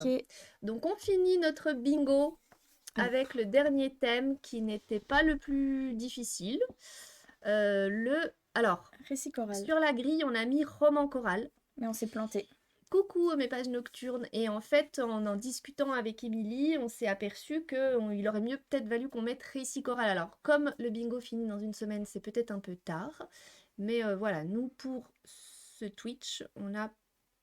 Ok. Donc on finit notre bingo avec le dernier thème qui n'était pas le plus difficile. Alors, Récit choral. sur la grille, on a mis roman choral. Mais on s'est planté. Coucou mes pages nocturnes. Et en fait, en discutant avec Émilie, on s'est aperçu qu'il aurait mieux peut-être valu qu'on mette récit choral. Alors, comme le bingo finit dans une semaine, c'est peut-être un peu tard. Mais voilà, nous, pour ce Twitch, on a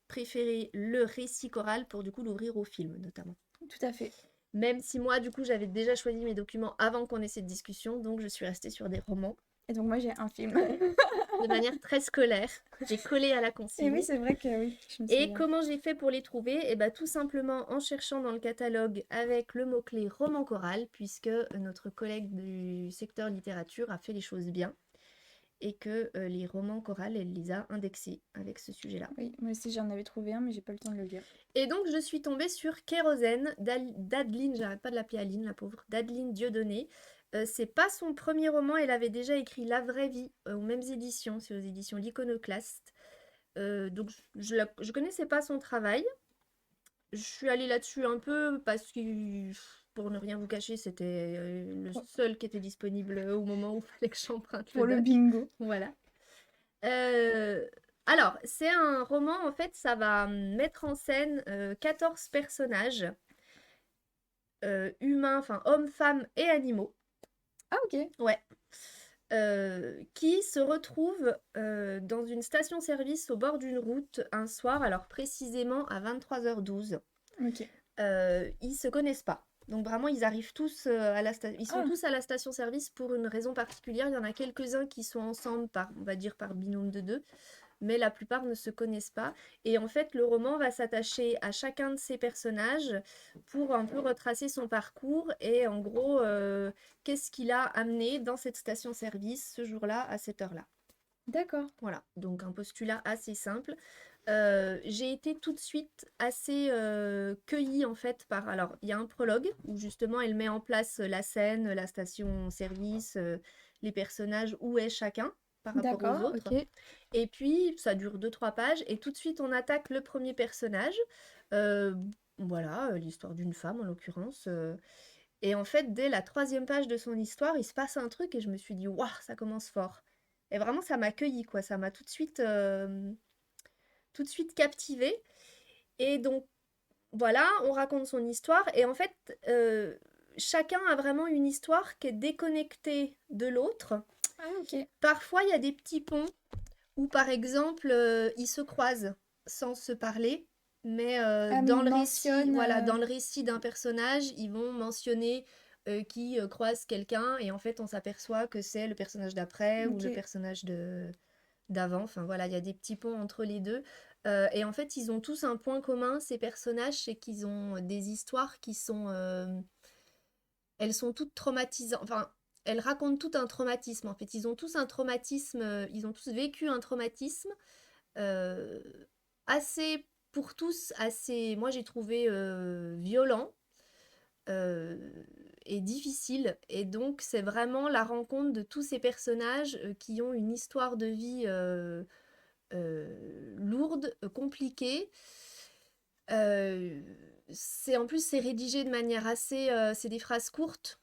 préféré le récit choral pour du coup l'ouvrir au film notamment. Tout à fait. Même si moi, du coup, j'avais déjà choisi mes documents avant qu'on ait cette discussion, donc je suis restée sur des romans Et donc moi j'ai un film. de manière très scolaire. J'ai collé à la Et oui, consigne. c'est vrai que oui, je me Et souviens. comment j'ai fait pour les trouver? Et bah tout simplement en cherchant dans le catalogue avec le mot-clé roman choral, puisque notre collègue du secteur littérature a fait les choses bien et que les romans chorales, elle les a indexés avec ce sujet-là. Oui, moi aussi j'en avais trouvé un, mais j'ai pas le temps de le lire. Et donc je suis tombée sur Kérosène d'Adeline, j'arrête pas de l'appeler Aline, la pauvre, d'Adeline Dieudonné. C'est pas son premier roman, elle avait déjà écrit La vraie vie aux mêmes éditions, c'est aux éditions L'Iconoclaste. Donc je connaissais pas son travail. Je suis allée là-dessus un peu parce que, pour ne rien vous cacher, c'était le Pour, seul qui était disponible au moment où il fallait que j'emprunte le pour le doc. bingo. Voilà. Euh, alors, c'est un roman, en fait, ça va mettre en scène 14 personnages humains, enfin hommes, femmes et animaux. Ah ok. Ouais. Qui se retrouvent dans une station-service au bord d'une route un soir, alors précisément à 23h12. Ok. Ils se connaissent pas. Donc vraiment, ils arrivent tous ils sont Ah, tous à la station-service pour une raison particulière. Il y en a quelques-uns qui sont ensemble par, on va dire, par binôme de deux, mais la plupart ne se connaissent pas. Et en fait, le roman va s'attacher à chacun de ces personnages pour un peu retracer son parcours et en gros, qu'est-ce qu'il a amené dans cette station-service ce jour-là, à cette heure-là. d'accord. Voilà, donc un postulat assez simple. J'ai été tout de suite assez cueillie en fait par... Alors, il y a un prologue où justement elle met en place la scène, la station-service, les personnages, où est chacun par rapport aux D'accord, autres. ok. Et puis, ça dure deux trois pages et tout de suite on attaque le premier personnage. Euh, voilà, l'histoire d'une femme en l'occurrence. Et en fait, dès la troisième page de son histoire, il se passe un truc et je me suis dit, waouh, ça commence fort. Et vraiment, ça m'a cueilli, quoi. Ça m'a tout de suite captivée. Et donc, voilà, on raconte son histoire. Et en fait, chacun a vraiment une histoire qui est déconnectée de l'autre. Ah ok. Parfois, il y a des petits ponts où, par exemple, ils se croisent sans se parler. Mais Ah, mais dans il le récit, mentionne... voilà, dans le récit d'un personnage, ils vont mentionner qui croise quelqu'un et en fait on s'aperçoit que c'est le personnage d'après ou le Ok. personnage d'avant. Enfin voilà, il y a des petits ponts entre les deux. Et en fait, ils ont tous un point commun, ces personnages, c'est qu'ils ont des histoires qui sont... elles sont toutes traumatisantes. Enfin, elles racontent tout un traumatisme. En fait, ils ont tous un traumatisme, ils ont tous vécu un traumatisme euh, assez, pour tous, assez, moi j'ai trouvé violent euh, et difficile. Et donc, c'est vraiment la rencontre de tous ces personnages qui ont une histoire de vie lourde, compliquée. Euh, en plus, c'est rédigé de manière assez. C'est des phrases courtes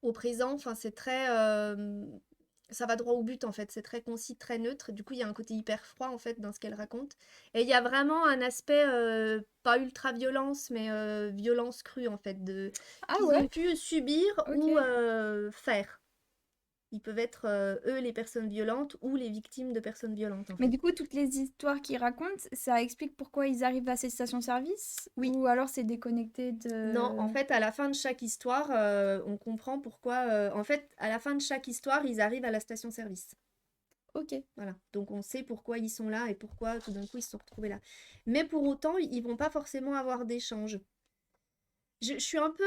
au présent. Enfin, c'est très. Ça va droit au but en fait. C'est très concis, très neutre. Du coup, il y a un côté hyper froid en fait dans ce qu'elle raconte. Et il y a vraiment un aspect pas ultra violence, mais violence crue en fait de Ah qu'ils ont ouais, pu subir ou ok. faire. Ils peuvent être eux les personnes violentes ou les victimes de personnes violentes en Mais fait. du coup, toutes les histoires qu'ils racontent, ça explique pourquoi ils arrivent à ces stations-service? Oui. Ou alors c'est déconnecté Non, en de... fait, à la fin de chaque histoire, on comprend pourquoi. En fait, à la fin de chaque histoire, ils arrivent à la station-service. Ok. Voilà. Donc, on sait pourquoi ils sont là et pourquoi tout d'un coup ils se sont retrouvés là. Mais pour autant, ils vont pas forcément avoir d'échange. Je suis un peu.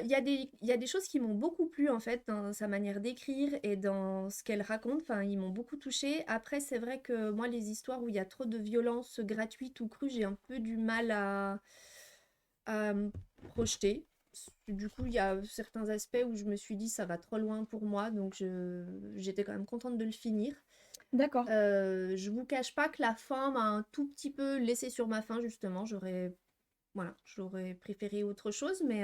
Il y a des choses qui m'ont beaucoup plu en fait dans sa manière d'écrire et dans ce qu'elle raconte. Enfin, ils m'ont beaucoup touchée. Après, c'est vrai que moi, les histoires où il y a trop de violence gratuite ou crue, j'ai un peu du mal à me projeter. Du coup, il y a certains aspects où je me suis dit ça va trop loin pour moi, donc j'étais quand même contente de le finir. D'accord. Je vous cache pas que la fin m'a un tout petit peu laissé sur ma faim, justement. J'aurais voilà, j'aurais préféré autre chose, mais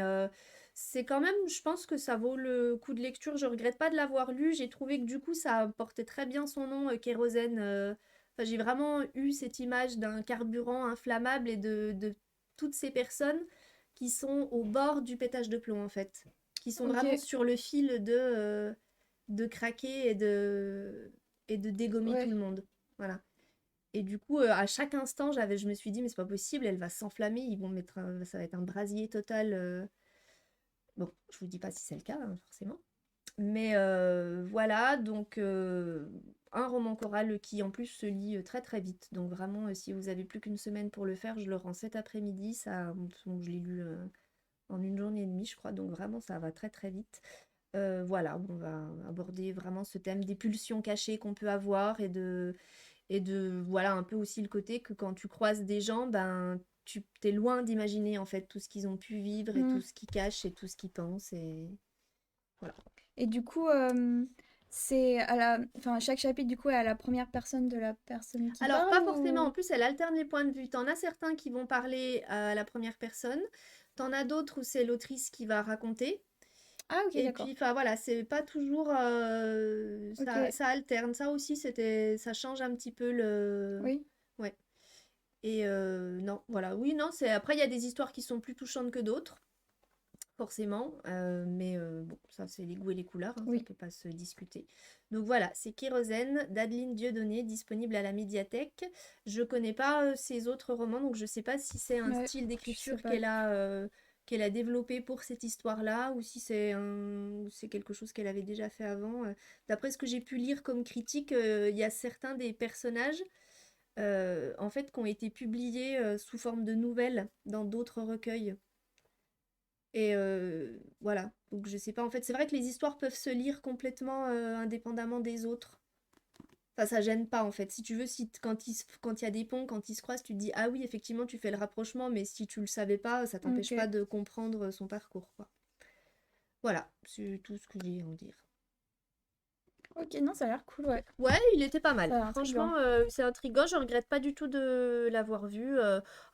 c'est quand même, je pense que ça vaut le coup de lecture. Je regrette pas de l'avoir lu. J'ai trouvé que du coup, ça portait très bien son nom, Kérosène. Enfin, j'ai vraiment eu cette image d'un carburant inflammable et de toutes ces personnes qui sont au bord du pétage de plomb, en fait, qui sont Ok, vraiment sur le fil de craquer et de dégommer tout ouais. le monde. Voilà. Et du coup, à chaque instant, je me suis dit, mais c'est pas possible, elle va s'enflammer, ils vont mettre ça va être un brasier total. Bon, je vous dis pas si c'est le cas, hein, forcément. Mais voilà, donc un roman choral qui en plus se lit très très vite. Donc vraiment, si vous avez plus qu'une semaine pour le faire, je le rends cet après-midi. Ça, donc je l'ai lu en une journée et demie, je crois. Donc vraiment, ça va très très vite. Voilà, on va aborder vraiment ce thème des pulsions cachées qu'on peut avoir et de voilà un peu aussi le côté que quand tu croises des gens, ben tu t'es loin d'imaginer en fait tout ce qu'ils ont pu vivre et Hmm. tout ce qu'ils cachent et tout ce qu'ils pensent et voilà. Et du coup, c'est enfin, chaque chapitre, du coup, est à la première personne de la personne qui Alors parle pas forcément, en ou... plus elle alterne les points de vue. T'en as certains qui vont parler à la première personne, t'en as d'autres où c'est l'autrice qui va raconter. Ah, ok, Et d'accord. puis enfin voilà, c'est pas toujours Ok, ça alterne. Ça aussi ça change un petit peu le oui. ouais. Et non, voilà, oui, non, c'est après il y a des histoires qui sont plus touchantes que d'autres. Forcément, mais bon, ça c'est les goûts et les couleurs, hein, ça Oui. peut pas se discuter. Donc voilà, c'est Kérosène d'Adeline Dieudonné, disponible à la médiathèque. Je connais pas ses autres romans, donc je sais pas si c'est un Ouais, style je sais d'écriture pas. qu'elle a développé pour cette histoire-là, ou si c'est quelque chose qu'elle avait déjà fait avant. D'après ce que j'ai pu lire comme critique, il y a certains des personnages en fait qui ont été publiés sous forme de nouvelles dans d'autres recueils. Et voilà, donc je sais pas, en fait, c'est vrai que les histoires peuvent se lire complètement indépendamment des autres. Enfin, ça gêne pas, en fait. Si tu veux, quand il y a des ponts, quand ils se croisent, tu te dis, ah oui, effectivement, tu fais le rapprochement, mais si tu le savais pas, ça t'empêche pas Ok. de comprendre son parcours, quoi. Voilà, c'est tout ce que j'ai à en dire. Ok, non, ça a l'air cool, ouais. Ouais, il était pas Ça mal. a l'air intriguant. Franchement, c'est intriguant. Je regrette pas du tout de l'avoir vu.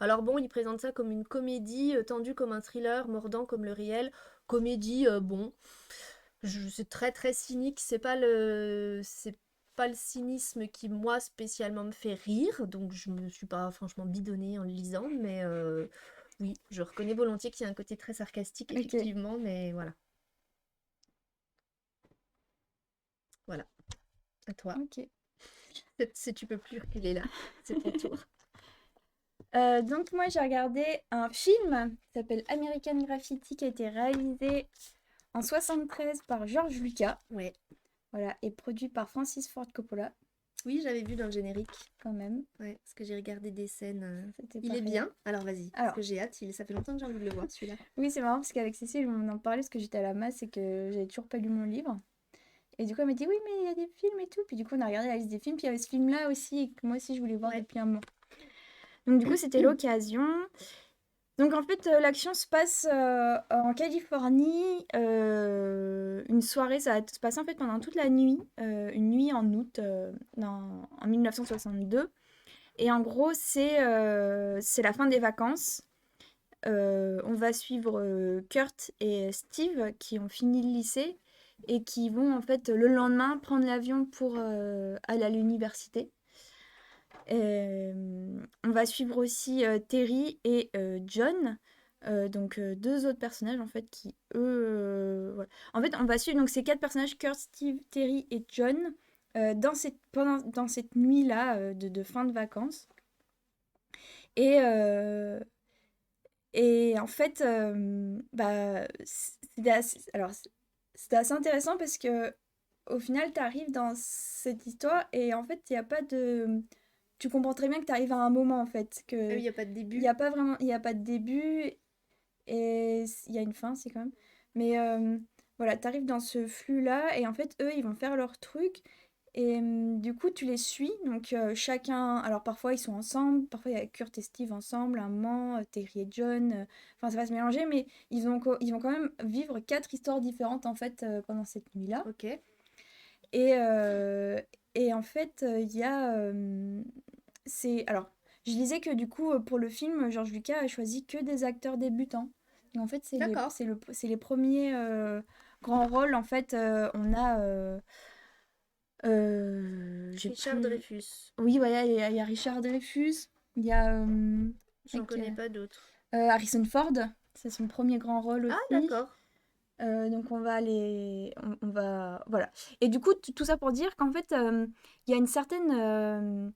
Alors bon, il présente ça comme une comédie tendue comme un thriller, mordant comme le réel. Comédie, bon. C'est très très cynique, c'est pas le cynisme qui moi spécialement me fait rire, donc je me suis pas franchement bidonnée en le lisant, mais oui, je reconnais volontiers qu'il y a un côté très sarcastique Ok, effectivement, mais voilà, voilà, à toi. ok. Si tu peux plus reculer là, c'est ton tour. Donc moi j'ai regardé un film qui s'appelle American Graffiti qui a été réalisé en 73 par George Lucas, Ouais, voilà, et produit par Francis Ford Coppola oui, j'avais vu dans le générique. quand même, Ouais, parce que j'ai regardé des scènes. c'était Il pas est rien. bien. Alors vas-y, parce Alors, que j'ai hâte. Ça fait longtemps que j'ai envie de le voir celui-là. oui c'est marrant parce qu'avec Cécile on en parlait parce que j'étais à la masse et que j'avais toujours pas lu mon livre. Et du coup elle m'a dit oui mais il y a des films et tout, puis du coup on a regardé la liste des films, puis il y avait ce film là aussi et que moi aussi je voulais voir Ouais. depuis un moment. Donc du coup c'était l'occasion. Donc en fait, l'action se passe en Californie. Une soirée, ça va se passer en fait pendant toute la nuit, une nuit en août en 1962. Et en gros, c'est la fin des vacances. On va suivre Kurt et Steve qui ont fini le lycée et qui vont en fait le lendemain prendre l'avion pour aller à l'université. On va suivre aussi Terry et John, donc deux autres personnages en fait qui eux, voilà. En fait, on va suivre donc ces quatre personnages Kurt, Steve, Terry et John dans cette nuit-là de fin de vacances. Et, euh, et en fait, bah, c'était assez intéressant parce que au final, tu arrives dans cette histoire et en fait, il y a pas de tu comprends très bien que tu arrives à un moment en fait Ah oui, que il n'y a pas de il y début. a pas vraiment il y a pas de début et il y a une fin c'est quand même mais voilà, tu arrives dans ce flux là et en fait eux ils vont faire leur truc et du coup tu les suis donc chacun alors parfois ils sont ensemble, parfois il y a Kurt et Steve ensemble un moment, Terry et John enfin ça va se mélanger mais ils vont quand même vivre quatre histoires différentes en fait pendant cette nuit là Ok. et, euh, et en fait, il y a. C'est. Alors, Je lisais que du coup, pour le film, George Lucas a choisi que des acteurs débutants. Et en fait, D'accord. c'est les premiers grands rôles. En fait, on a... j'ai Richard plus... Dreyfus. Oui, voilà, il y a Richard Dreyfus, il y a J'en mec, connais pas d'autres. Harrison Ford, c'est son premier grand rôle Ah, aussi. d'accord. Donc on va on va voilà. Et du coup, tout ça pour dire qu'en fait, il y a une certaine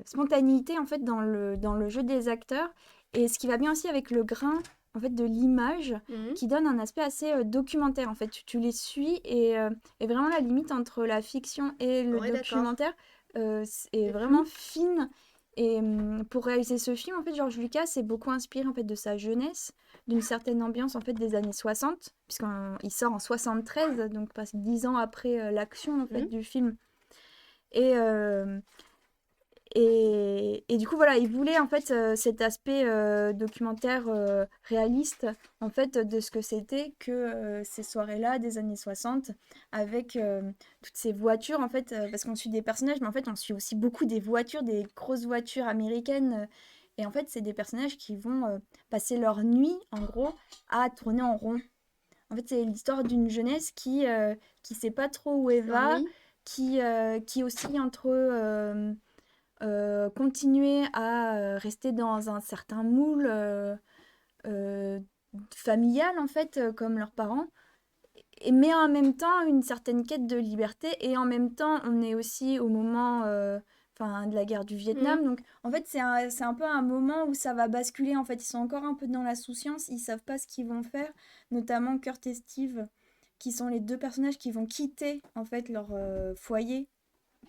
spontanéité en fait dans le jeu des acteurs et ce qui va bien aussi avec le grain en fait de l'image Mhm. qui donne un aspect assez documentaire en fait. Tu les suis et vraiment la limite entre la fiction et le Ouais, d'accord. documentaire est C'est vraiment flou. fine. Et pour réaliser ce film, en fait, George Lucas s'est beaucoup inspiré en fait de sa jeunesse, d'une certaine ambiance en fait des années 60, puisqu'il sort en 73, donc presque 10 ans après l'action en fait Mhm. du film. Et, euh, et du coup, voilà, il voulait en fait cet aspect documentaire réaliste en fait de ce que c'était que ces soirées-là des années 60 avec toutes ces voitures en fait, parce qu'on suit des personnages, mais en fait on suit aussi beaucoup des voitures, des grosses voitures américaines. Et en fait, c'est des personnages qui vont passer leur nuit, en gros, à tourner en rond. En fait, c'est l'histoire d'une jeunesse qui sait pas trop où elle va, S'ennuie. qui oscille entre continuer à rester dans un certain moule euh, familial, en fait, comme leurs parents, mais en même temps une certaine quête de liberté, et en même temps, on est aussi au moment enfin, de la guerre du Mhm. Vietnam. Donc, en fait, c'est un peu un moment où ça va basculer. En fait, ils sont encore un peu dans la souciance, ils savent pas ce qu'ils vont faire, notamment Kurt et Steve, qui sont les deux personnages qui vont quitter, en fait, leur foyer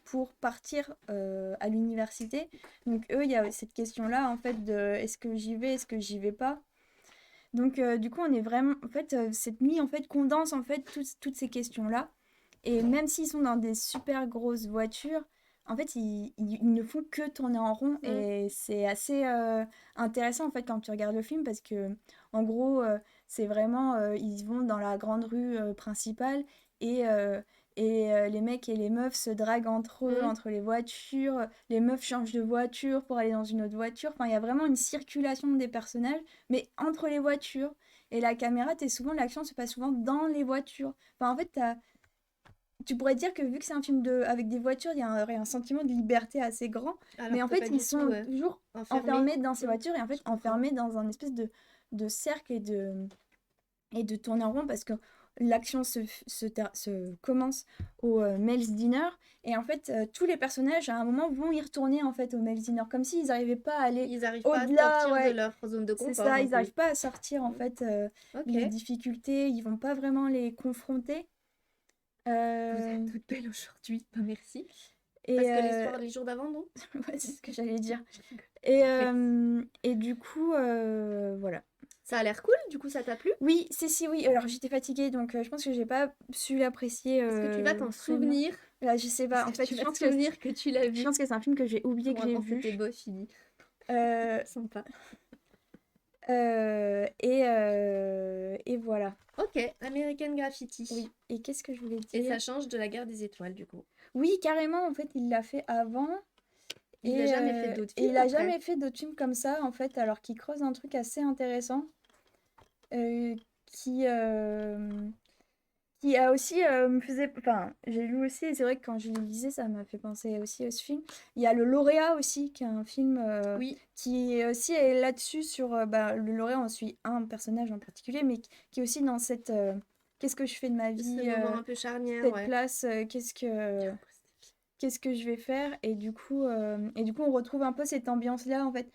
pour partir à l'université. Donc eux, il y a cette question-là, en fait, de est-ce que j'y vais, est-ce que j'y vais pas. Donc du coup, on est vraiment... En fait, cette nuit, en fait, condense, en fait, toutes ces questions-là. Et même s'ils sont dans des super grosses voitures, en fait, ils ne font que tourner en rond. Mhm. Et c'est assez intéressant, en fait, quand tu regardes le film, parce que, en gros, c'est vraiment... ils vont dans la grande rue principale et... les mecs et les meufs se draguent entre eux, Mhm. entre les voitures. Les meufs changent de voiture pour aller dans une autre voiture. Enfin, il y a vraiment une circulation des personnages, mais entre les voitures. Et la caméra, l'action se passe souvent dans les voitures. Enfin, en fait, tu pourrais dire que vu que c'est un film avec des voitures, il y a un sentiment de liberté assez grand. Mais Alors en que fait, pas ils du tout, sont toujours enfermé. enfermés dans ces Mhm. voitures et en Je fait comprends. enfermés dans un espèce de cercle et de tourner en rond parce que l'action se commence au Mel's Dinner et en fait tous les personnages à un moment vont y retourner en fait au Mel's Dinner comme s'ils n'arrivaient pas à aller Ils n'arrivent pas à au-delà, sortir de ouais, leur zone de c'est confort ça, un ils peu. n'arrivent pas à sortir en Mhm. fait Ok. les difficultés, ils vont pas vraiment les confronter. Vous êtes Euh, toute belle aujourd'hui. Bah, merci. et Parce que les jours d'avant, non? ouais, c'est ce que j'allais dire. Je rigole. Merci. Et du coup, voilà. Ça a l'air cool, du coup ça t'a plu? Oui, si, oui. Alors j'étais fatiguée, donc je pense que j'ai pas su l'apprécier Est-ce que tu vas t'en pleinement. souvenir? Là, je sais pas. Est-ce En que fait, tu vas te souvenir que tu l'as je vu? pense que c'est un film que j'ai oublié que Comment j'ai avant c'était vu. beau, Philly. Euh, Sympa. et voilà. Ok, American Graffiti. Oui. Et qu'est-ce que je voulais Et dire? ça change de la guerre des étoiles, du coup. Oui, carrément. En fait, il l'a fait avant. Il a jamais fait d'autres Et films il a après. jamais fait d'autres films comme ça, en fait, alors qu'il creuse un truc assez intéressant. euh, qui, euh, qui a aussi me faisait. Enfin, j'ai lu aussi, et c'est vrai que quand je le lisais, ça m'a fait penser aussi à ce film. Il y a Le Lauréat aussi, qui est un film Oui, qui aussi est là-dessus, sur. Bah, le Lauréat, on suit un personnage en particulier, mais qui est aussi dans cette. Qu'est-ce que je fais de ma ce vie moment un peu charnière, cette ouais. place, qu'est-ce que je vais faire et du coup, on retrouve un peu cette ambiance-là, en fait.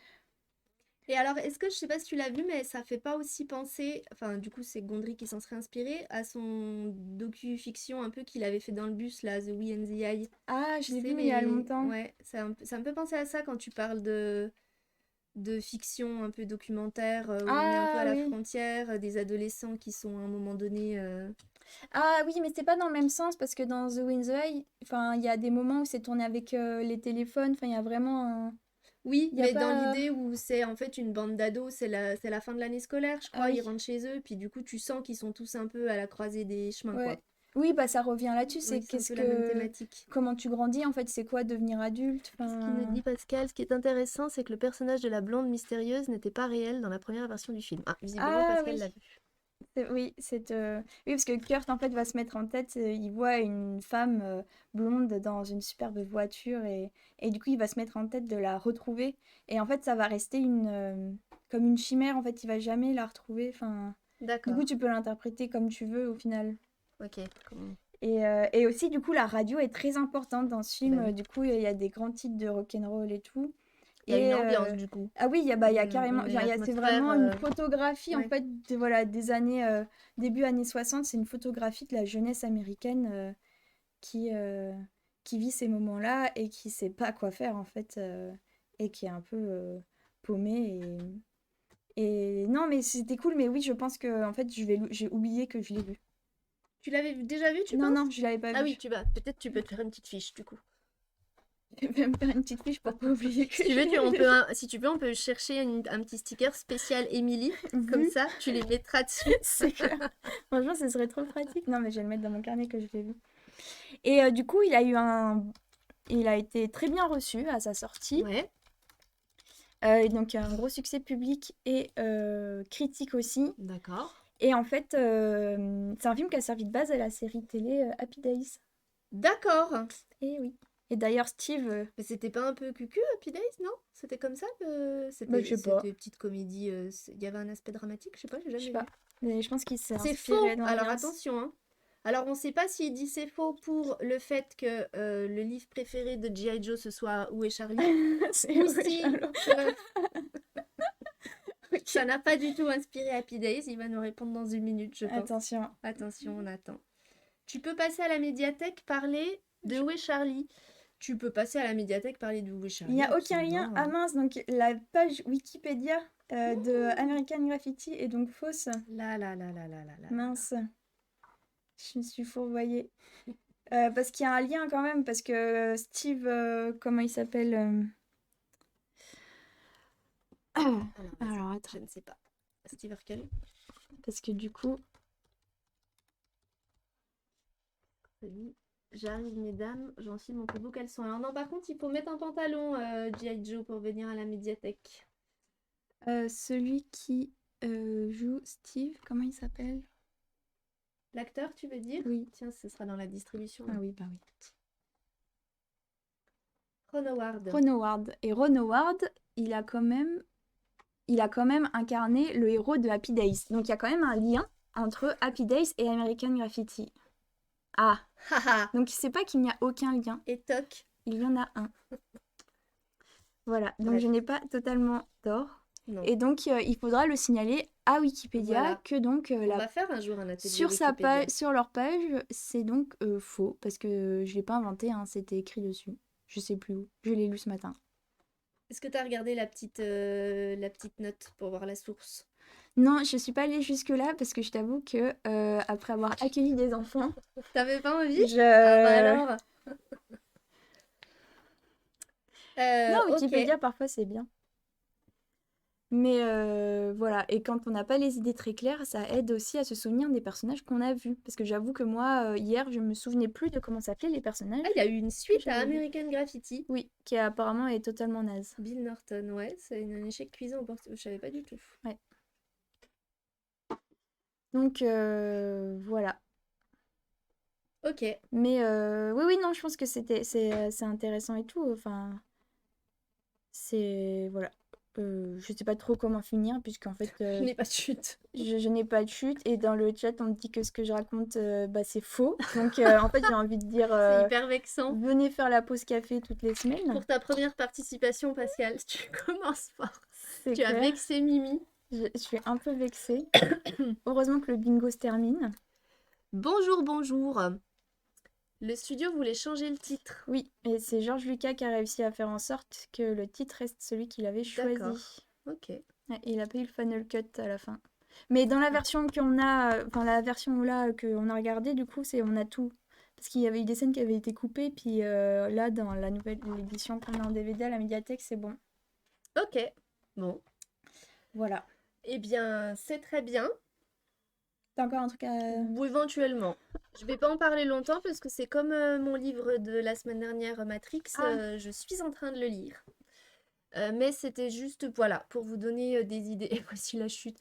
Et alors, est-ce que, je sais pas si tu l'as vu, mais ça fait pas aussi penser, enfin, du coup, c'est Gondry qui s'en serait inspiré, à son docu-fiction un peu qu'il avait fait dans le bus, là, The We and the I. Ah, je Tu l'ai vu, sais, mais il y a longtemps. ouais, ça me fait penser à ça quand tu parles de fiction un peu documentaire, où on est un peu Ah à la oui. frontière, des adolescents qui sont à un moment donné... Ah oui, mais c'est pas dans le même sens parce que dans The Wind the Eye, enfin, il y a des moments où c'est tourné avec les téléphones. Enfin, il y a vraiment Oui, il y a mais dans pas. l'idée où c'est en fait une bande d'ados, c'est la fin de l'année scolaire, je Ah crois, ils oui, rentrent chez eux, puis du coup tu sens qu'ils sont tous un peu à la croisée des chemins, ouais. quoi. Oui, bah, ça revient là-dessus, Oui, c'est c'est un peu la même thématique. comment tu grandis, en fait, c'est quoi devenir adulte, Ce qui nous enfin... dit Pascal, ce qui est intéressant, c'est que le personnage de la blonde mystérieuse n'était pas réel dans la première version du film. Ah, visiblement, Ah Pascal oui, l'a vu. oui, oui, parce que Kurt, en fait, va se mettre en tête, il voit une femme blonde dans une superbe voiture et du coup, il va se mettre en tête de la retrouver. Et en fait, ça va rester comme une chimère, en fait, il va jamais la retrouver. Enfin, du coup, D'accord. tu peux l'interpréter comme tu veux au final. Ok. Et aussi, du coup, la radio est très importante dans ce Bah film. oui. Du coup, il y a des grands titres de rock'n'roll et tout. Il y a une Et ambiance du coup. ah oui, il y a carrément, Une c'est atmosphère. vraiment une photographie en Ouais. fait voilà, des années, début années 60. C'est une photographie de la jeunesse américaine qui, euh, qui vit ces moments-là et qui sait pas quoi faire en fait et qui est un peu paumée. Et non, mais c'était cool, mais oui, je pense que en fait, j'ai oublié que je l'ai vu. Tu l'avais déjà vu, tu Non, penses? non, je l'avais pas Ah oui, vu. tu vas. Peut-être tu peux te faire une petite fiche du coup. Je vais me faire une petite fiche pour pas oublier Si que tu je veux, l'ai vu. si tu veux, on peut chercher un petit sticker spécial Émilie. Comme Vu, ça, tu les mettras dessus. c'est clair. Franchement, ce serait trop pratique. Non, mais je vais le mettre dans mon carnet que je l'ai vu. Et du coup, il a été très bien reçu à sa sortie. Ouais, Donc, un gros succès public et critique aussi. d'accord. Et en fait, c'est un film qui a servi de base à la série télé Happy Days. D'accord. Et oui. Et d'ailleurs, Steve, Mais c'était pas un peu cucu, Happy Days, non? C'était comme ça que bah, je sais pas, c'était petite comédie. Il y avait un aspect dramatique, je sais pas, j'ai je sais jamais pas. vu. Mais je pense qu'il s'est C'est inspiré faux! de Alors l'ambiance. attention, hein. Alors on sait pas s'il dit c'est faux pour le fait que le livre préféré de G.I. Joe ce soit Où est Charlie? C'est Ou vrai, si Charlot. ça Ok. n'a pas du tout inspiré Happy Days, il va nous répondre dans une minute, je pense. Attention. Attention, on attend. Tu peux passer à la médiathèque parler de Où est Charlie? Tu peux passer à la médiathèque parler de Où est Il n'y Charlie, a aucun lien. absolument, Ah hein. mince, donc la page Wikipédia de American Graffiti est donc fausse. Là, là, là, là, là, là, là. Mince, je me suis fourvoyée. Parce qu'il y a un lien quand même, parce que Steve, comment il s'appelle Alors, vas-y, Alors attends, je ne sais pas. Steve Urkel. parce que du coup, Oui. J'arrive, mesdames, j'enfile mon plus beau caleçon. Alors non, par contre, il faut mettre un pantalon, G.I. Joe, pour venir à la médiathèque. celui qui joue Steve, comment il s'appelle L'acteur, tu veux dire? Oui. Tiens, ce sera dans la distribution. Ah oui, bah oui. Ron Howard. Ron Howard. Et Ron Howard, il a quand même incarné le héros de Happy Days. Donc il y a quand même un lien entre Happy Days et American Graffiti. Ah, Haha. donc c'est pas qu'il n'y a aucun lien, Et toc. il y en a un. Voilà, donc Bref. je n'ai pas totalement tort. Non. Et donc il faudra le signaler à Wikipédia Voilà. que donc On va faire un jour un atelier sur Wikipédia. sur leur page, c'est donc faux parce que je l'ai pas inventé, hein, c'était écrit dessus. Je sais plus où, je l'ai lu ce matin. Est-ce que tu as regardé la petite note pour voir la source? Non, je suis pas allée jusque-là parce que je t'avoue que après avoir accueilli des enfants, T'avais pas envie? je... Ah bah alors. Non, Ok. Wikipédia parfois c'est bien. Mais voilà, et quand on n'a pas les idées très claires, ça aide aussi à se souvenir des personnages qu'on a vus. Parce que j'avoue que moi, hier, je me souvenais plus de comment s'appelaient les personnages. Ah, il y a eu une suite à j'avais vu. American Graffiti. Oui, qui apparemment est totalement naze. Bill Norton, ouais, c'est un échec cuisant au porte. Je savais pas du tout. Ouais. Donc voilà. Ok. Mais oui, non, je pense que c'est intéressant et tout. Enfin, c'est... Voilà. Je sais pas trop comment finir, puisqu'en fait, Je n'ai pas de chute. je n'ai pas de chute. Et dans le chat, on me dit que ce que je raconte, bah, c'est faux. Donc, en fait, j'ai envie de dire, C'est hyper vexant. venez faire la pause café toutes les semaines. Pour ta première participation, Pascal, tu commences fort. C'est Tu as clair. vexé Mimi. Je suis un peu vexée. Heureusement que le bingo se termine. Bonjour, bonjour. Le studio voulait changer le titre. Oui, et c'est Georges Lucas qui a réussi à faire en sorte que le titre reste celui qu'il avait choisi. D'accord. Ok. Ouais, il a pas eu le final cut à la fin. Mais dans la version qu'on a, enfin la version là qu'on a regardée, du coup, on a tout. Parce qu'il y avait eu des scènes qui avaient été coupées, puis là, dans la nouvelle édition qu'on a en DVD à la médiathèque, c'est bon. Ok. Bon. Voilà. Eh bien, c'est très bien. T'as encore un truc à... Ou éventuellement. Je vais pas en parler longtemps parce que c'est comme mon livre de la semaine dernière, Matrix, Ah, je suis en train de le lire. Mais c'était juste, voilà, pour vous donner des idées, et voici la chute,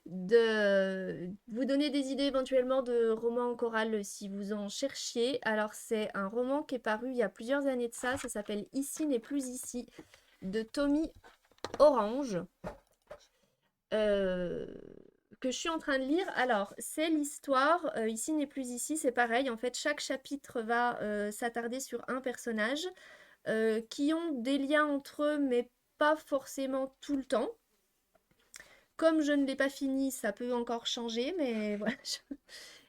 de vous donner des idées éventuellement de romans en chorale si vous en cherchiez. Alors c'est un roman qui est paru il y a plusieurs années de ça s'appelle Ici n'est plus ici, de Tommy Orange, euh, que je suis en train de lire. Alors c'est l'histoire, Ici n'est plus ici, c'est pareil, en fait chaque chapitre va s'attarder sur un personnage qui ont des liens entre eux, mais pas forcément tout le temps. Comme je ne l'ai pas fini, ça peut encore changer, mais voilà.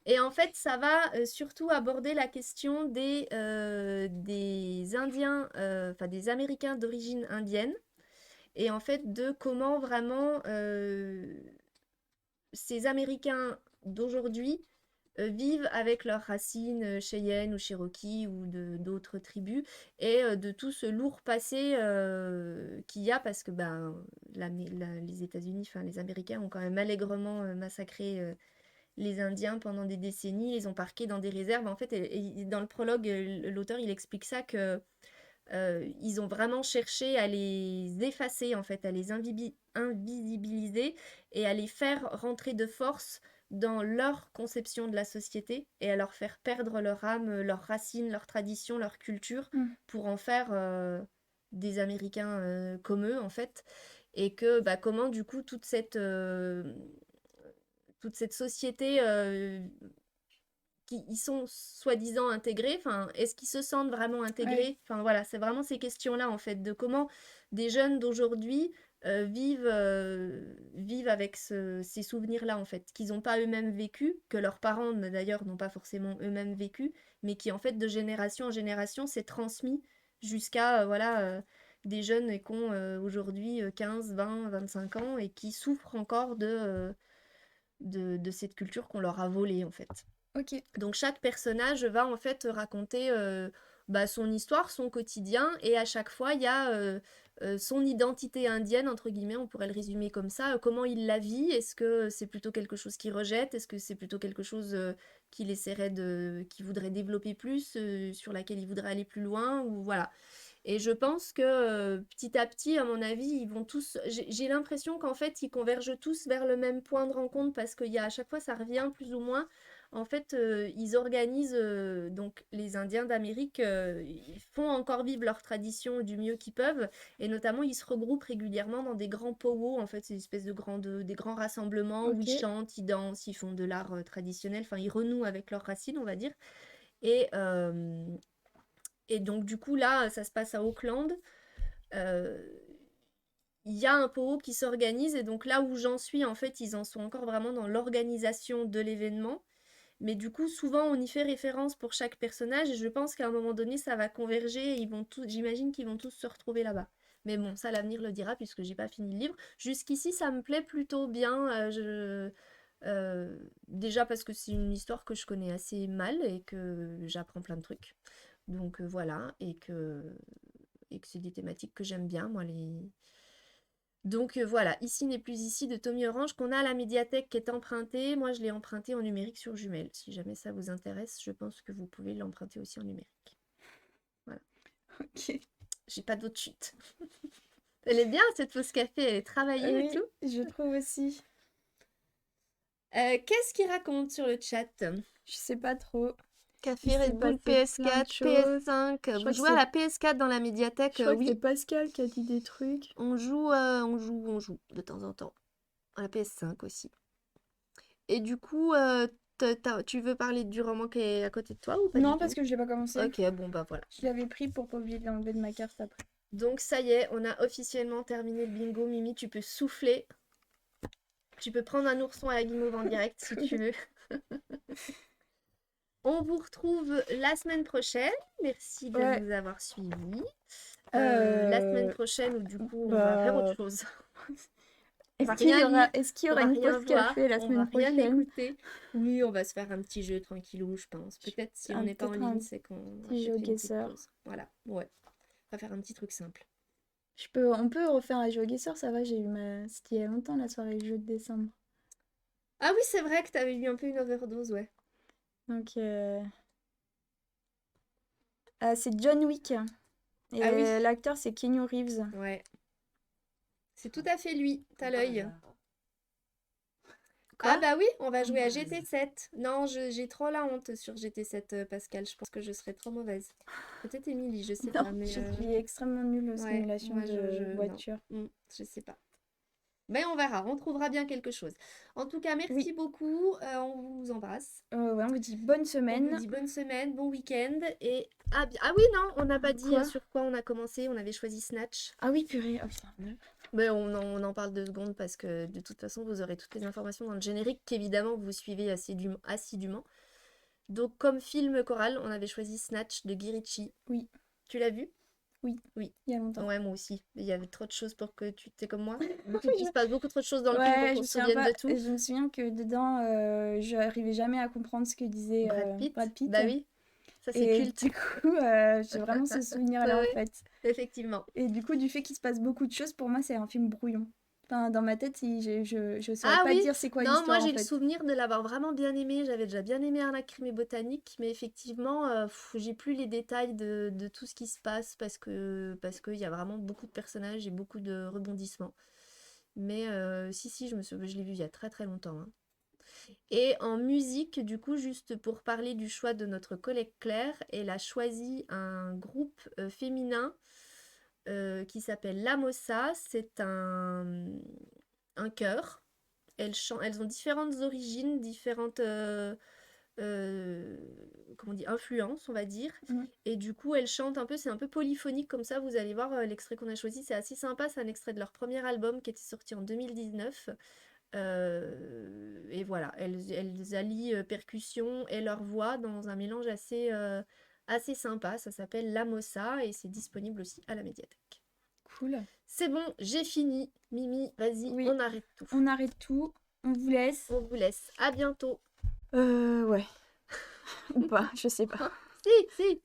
Et en fait, ça va surtout aborder la question des Indiens, enfin des Américains d'origine indienne, et en fait de comment vraiment ces Américains d'aujourd'hui vivent avec leurs racines Cheyenne ou Cherokee ou d'autres tribus et de tout ce lourd passé qu'il y a parce que ben, les États-Unis, enfin les Américains ont quand même allègrement massacré les Indiens pendant des décennies, les ont parqués dans des réserves. En fait, et dans le prologue, l'auteur il explique ça que ils ont vraiment cherché à les effacer, en fait, à les invisibiliser et à les faire rentrer de force dans leur conception de la société et à leur faire perdre leur âme, leurs racines, leurs traditions, leur culture hmm, pour en faire des Américains comme eux, en fait. Et que bah, comment, du coup, toute cette société qui ils sont soi-disant intégrés, enfin, est-ce qu'ils se sentent vraiment ouais, intégrés? Enfin voilà, c'est vraiment ces questions-là en fait, de comment des jeunes d'aujourd'hui vivent avec ces souvenirs-là en fait, qu'ils n'ont pas eux-mêmes vécu, que leurs parents d'ailleurs n'ont pas forcément eux-mêmes vécu, mais qui en fait de génération en génération s'est transmis jusqu'à voilà des jeunes qui ont aujourd'hui 15, 20, 25 ans et qui souffrent encore de cette culture qu'on leur a volée en fait. ok, Donc chaque personnage va en fait raconter bah, son histoire, son quotidien, et à chaque fois il y a son identité indienne, entre guillemets, on pourrait le résumer comme ça, comment il la vit, est-ce que c'est plutôt quelque chose qu'il rejette, est-ce que c'est plutôt quelque chose qu'il voudrait développer plus, sur laquelle il voudrait aller plus loin, ou voilà. Et je pense que petit à petit, à mon avis, ils vont tous. J'ai l'impression qu'en fait, ils convergent tous vers le même point de rencontre parce qu'il y a à chaque fois, ça revient plus ou moins. En fait, ils organisent donc les Indiens d'Amérique, ils font encore vivre leur tradition du mieux qu'ils peuvent, et notamment ils se regroupent régulièrement dans des grands powwows. En fait, c'est une espèce des grands rassemblements où ils ok, chantent, ils dansent, ils font de l'art traditionnel. Enfin, ils renouent avec leurs racines, on va dire. Et et donc, du coup, là, ça se passe à Auckland. Euh, Il y a un PO qui s'organise, et donc là où j'en suis, en fait, ils en sont encore vraiment dans l'organisation de l'événement. Mais du coup, souvent, on y fait référence pour chaque personnage, et je pense qu'à un moment donné, ça va converger, et j'imagine qu'ils vont tous se retrouver là-bas. Mais bon, ça, l'avenir le dira, puisque j'ai pas fini le livre. Jusqu'ici, ça me plaît plutôt bien. Déjà parce que c'est une histoire que je connais assez mal, et que j'apprends plein de trucs. Donc voilà, et que c'est des thématiques que j'aime bien, moi, les... Donc voilà, Ici n'est plus ici de Tommy Orange, qu'on a à la médiathèque, qui est empruntée. Moi, je l'ai emprunté en numérique sur Jumelle. Si jamais ça vous intéresse, je pense que vous pouvez l'emprunter aussi en numérique. Voilà, ok. j'ai pas d'autre chute. Elle est bien cette pause café, elle est travaillée et Oui, tout. je trouve aussi. Qu'est-ce qu'il raconte sur le chat? Je sais pas trop. Il Café, s'est Red Bull, passé plein de PS4, choses. PS5. Je Vous crois que jouez à c'est, la PS4 dans la médiathèque? je crois que c'est Oui, Pascal qui a dit des trucs. on joue de temps en temps. À la PS5 aussi. Et du coup, tu veux parler du roman qui est à côté de toi ou pas du Non, parce tout? que je l'ai pas commencé. Ok, bon bah voilà. Je l'avais pris pour pas oublier de l'enlever de ma carte après. Donc ça y est, on a officiellement terminé le bingo. Mimi, tu peux souffler. Tu peux prendre un ourson à la guimauve en direct si tu Cool. veux. On vous retrouve la semaine prochaine. Merci de Ouais. nous avoir suivis. La semaine Euh, prochaine, où du coup, on va faire autre bah, chose. On va est-ce qu'il y rien aura, lire, est-ce qu'il y on aura va une rien pause voir, café la on va semaine rien prochaine? écouter. Oui, on va se faire un petit jeu tranquillou, je pense. Peut-être si on n'est pas en Peut-être ligne, un c'est qu'on a petit peut-être jeu fait une petite guesseur. pause. Voilà, ouais. On va faire un petit truc simple. On peut refaire un jeu guesseur, ça va, C'était il y a longtemps la soirée jeu de décembre. Ah oui, c'est vrai que t'avais eu un peu une overdose, ouais. Donc, c'est John Wick. Et Ah oui, l'acteur, c'est Keanu Reeves. ouais. C'est tout à fait lui, t'as l'œil. Ah Quoi? bah oui, on va jouer à GT7. Non, j'ai trop la honte sur GT7, Pascal. Je pense que je serais trop mauvaise. Peut-être Émilie, je sais Non, pas, mais je suis extrêmement nulle aux ouais, simulations moi de non. voiture. Je sais pas. Mais on verra, on trouvera bien quelque chose. En tout cas, Oui, merci beaucoup. On vous embrasse. ouais, on vous dit bonne On vous semaine. dit bonne semaine, bon week-end et ah oui, non, on n'a pas dit Quoi? sur quoi on a commencé. On avait choisi Snatch. Ah oui, purée. Oh putain. Mais on en parle 2 secondes parce que de toute façon, vous aurez toutes les informations dans le générique qu'évidemment vous suivez assidûment. Donc, comme film choral, on avait choisi Snatch de Guy Ritchie. Oui, Tu l'as vu? oui, Oui. il y a longtemps. Ouais, moi aussi. Il y avait trop de choses pour que tu t'es comme moi. Oui, Il se passe beaucoup trop de choses dans le film pour ouais, je qu'on me se souviens souvienne pas. de tout. Je me souviens que dedans, je n'arrivais jamais à comprendre ce que disait Brad Pitt? Brad Pitt. Bah oui, ça c'est Et culte. du coup, j'ai vraiment ce Ouais, souvenir-là en ouais, fait. effectivement. Et du coup, du fait qu'il se passe beaucoup de choses, pour moi, c'est un film brouillon. Enfin, dans ma tête, je saurais Ah pas oui, dire c'est quoi non, moi l'histoire en j'ai le fait. souvenir de l'avoir vraiment bien aimé. J'avais déjà bien aimé Arnaque, Crime et Botanique, mais effectivement, j'ai plus les détails de tout ce qui se passe parce qu'il y a vraiment beaucoup de personnages et beaucoup de rebondissements. Mais si, je l'ai vu il y a très très longtemps, hein. Et en musique, du coup, juste pour parler du choix de notre collègue Claire, elle a choisi un groupe féminin qui s'appelle La Mossa. C'est un chœur. Elles ont différentes origines, différentes comment on dit, influences, on va dire. Mm. Et du coup, elles chantent un peu, c'est un peu polyphonique comme ça. Vous allez voir l'extrait qu'on a choisi, c'est assez sympa. C'est un extrait de leur premier album qui était sorti en 2019. Et voilà, elles allient percussion et leur voix dans un mélange assez sympa. Ça s'appelle La Mossa et c'est disponible aussi à la médiathèque. Cool. C'est bon, j'ai fini. Mimi, vas-y, Oui, on arrête tout. on arrête tout. On vous laisse. On vous laisse. À bientôt. Ouais. Ou pas, je sais pas. Si, si, si.